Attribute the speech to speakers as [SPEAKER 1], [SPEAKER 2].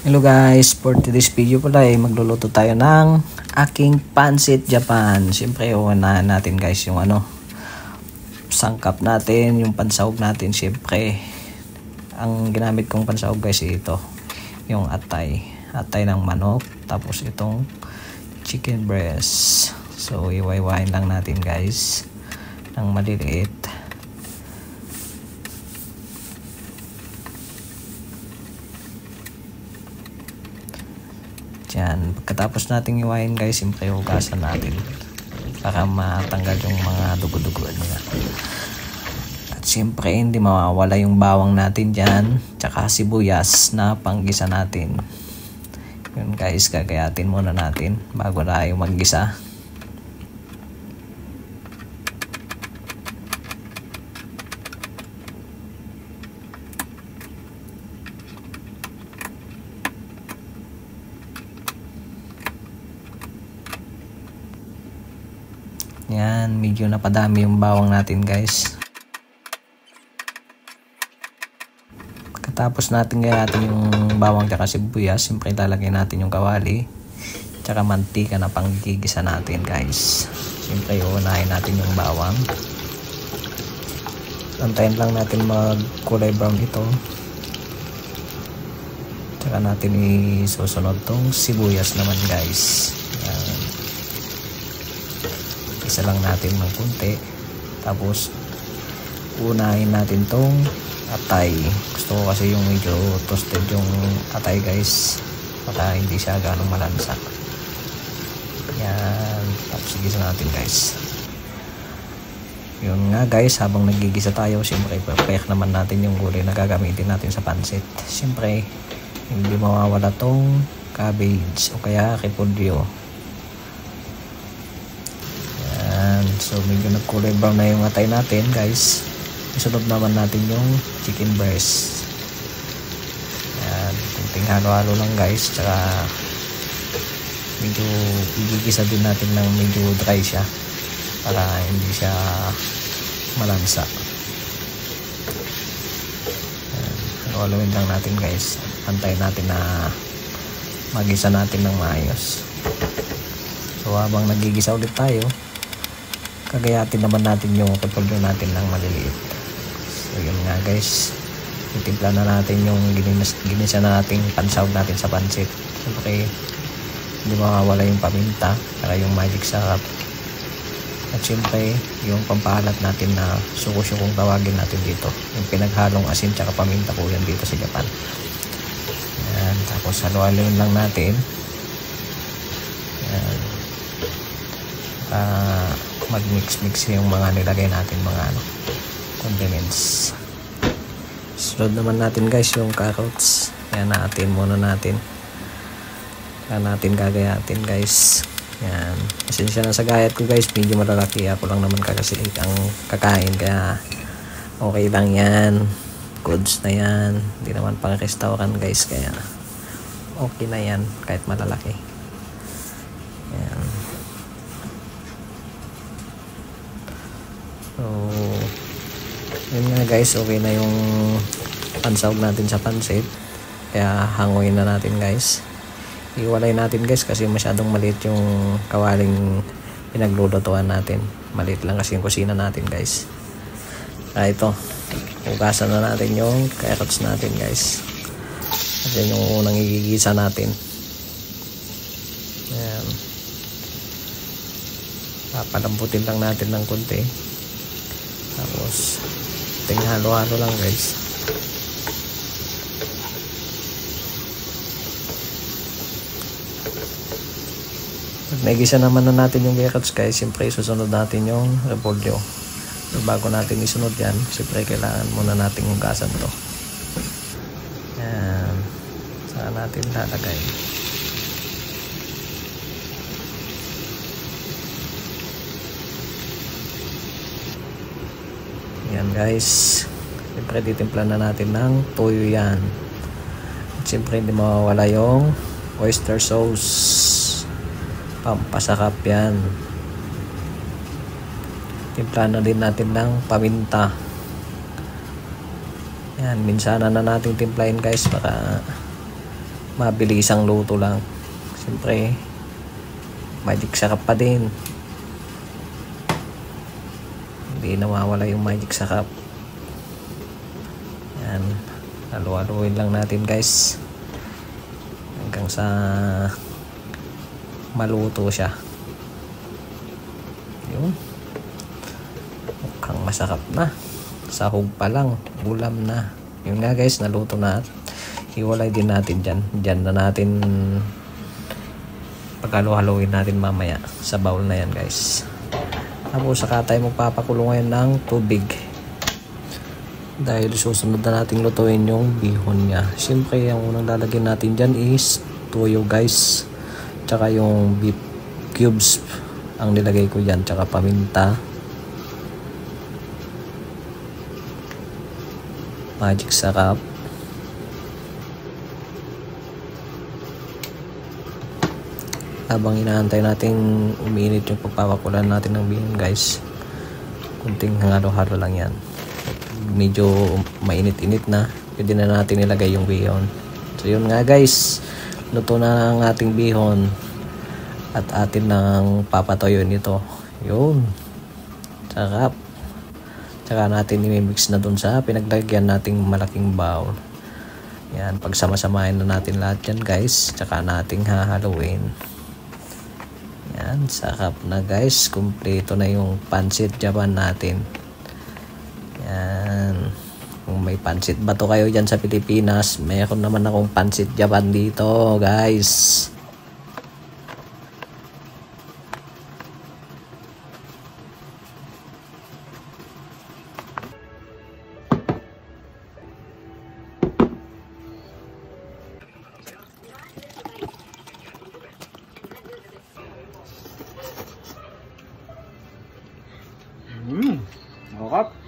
[SPEAKER 1] Hello guys, for today's video pala magluluto tayo ng aking pancit Japan. Siyempre unahin natin guys yung sangkap natin, yung pansahog natin. Siyempre ang ginamit kong pansahog guys ito, yung atay ng manok, tapos itong chicken breast. So iwaiwain lang natin guys ng maliliit. Yan. Pagkatapos nating iwain guys, siyempre hugasan natin para matanggal yung mga dugo-dugo nila. At siyempre hindi mawawala yung bawang natin dyan, tsaka sibuyas na panggisa natin. Yun guys, gagayatin muna natin bago tayo maggisa. Yan, medyo napadami yung bawang natin guys. Pagkatapos natin gayatin yung bawang tsaka sibuyas, siyempre ilalagay natin yung kawali tsaka mantika na panggigisa natin guys. Siyempre uunahin natin yung bawang. Antayin lang natin mag kulay brown ito. Tsaka natin isusunod tong sibuyas naman guys. Yan. Isa lang natin ng kunti, tapos unahin natin tong atay. Gusto ko kasi yung medyo toasted yung atay guys, para hindi siya ganong malansa. Yan, tapos igisa natin guys. Yun nga guys, habang nagigisa tayo, siyempre prepare naman natin yung gulay na gagamitin natin sa pancit. Siyempre hindi mawawala tong cabbage o kaya repolyo. So medyo nagkulay brown na yung atay natin guys. Isunod naman natin yung chicken breast. Yan, kunting halo-halo lang guys. Tsaka medyo igigisa din natin ng medyo dry siya para hindi siya malansa. Halo-haloin lang natin guys. Antayin natin na magisa natin ng maayos. So habang nagigisa ulit tayo, kagayatin naman natin yung repolyo natin ng maliliit. So yun nga guys, itimpla na natin yung ginisa na nating pansahog natin sa pancit. Siyempre hindi mawawala yung paminta saka yung magic sarap, at siyempre yung pampahalat natin na suko kung tawagin natin dito, yung pinaghalong asin tsaka paminta po yan dito sa Japan. Yan, tapos halo-haloin lang natin. Yan, mag-mix yung mga nilagay natin mga condiments. Sunod naman natin guys yung carrots. Yan, natin muna natin. Yan natin gagayatin guys. Yan, pasensya na sa gayat ko guys, medyo malalaki. Ako lang naman kasi ang kakain, kaya okay lang yan, goods na yan. Hindi naman pang restaurant guys, kaya okay na yan kahit malalaki. Yan. So yun nga guys, okay na yung pansahog natin sa pancit, kaya hanguin na natin guys. Iwalay natin guys kasi masyadong maliit yung kawaling pinaglulutuan natin. Maliit lang kasi yung kusina natin guys. Kaya ito, hugasan na natin yung carrots natin guys. At yan yung unang igigisa natin. Ayan, papalambutin lang natin ng konti. Tapos halo-halo lang guys. Pag naigisa naman na natin yung carrots guys, siyempre susunod natin yung repolyo. So, bago natin isunod yan, siyempre kailangan muna natin hugasan to. Yan, saan natin lalagay. Yan guys, siyempre titimpla na natin ng toyo yan. At siyempre hindi mawawala yung oyster sauce, pampasarap yan. Timpla na din natin ng paminta. Yan, minsanan na natin timplahin guys para mabilisang luto lang. Siyempre magic sarap pa din, hindi nawawala yung magic sarap. Yan, halu-haluin lang natin guys hanggang sa maluto siya. Yun, mukhang masarap na. Sahog pa lang, ulam na. Yun nga guys, naluto na. Hiwalay din natin dyan na natin paghalu-haluin natin mamaya sa bowl na yan guys. Tapos saka tayo magpapakulo ngayon ng tubig dahil susunod na natin lutuin yung bihon niya. Siyempre ang unang lalagyan natin dyan is toyo guys, tsaka yung beef cubes ang nilagay ko dyan, tsaka paminta, magic sarap. Habang inaantay natin umiinit yung pagpapakulan natin ng bihon guys, kunting halo-halo lang yan. Medyo mainit-init na, pwede na natin ilagay yung bihon. So yun nga guys, luto na ang ating bihon at atin nang papatoyo nito. Yun, sarap. Tsaka natin i-mix na dun sa pinaglagyan nating malaking bowl. Yan, pagsama-samahin na natin lahat yan guys, tsaka nating hahaluin. Yan, sarap na guys. Kumpleto na yung pansit Japan natin. Yan, kung may pansit bato kayo dyan sa Pilipinas, mayroon naman akong pansit Japan dito guys.
[SPEAKER 2] Sarap.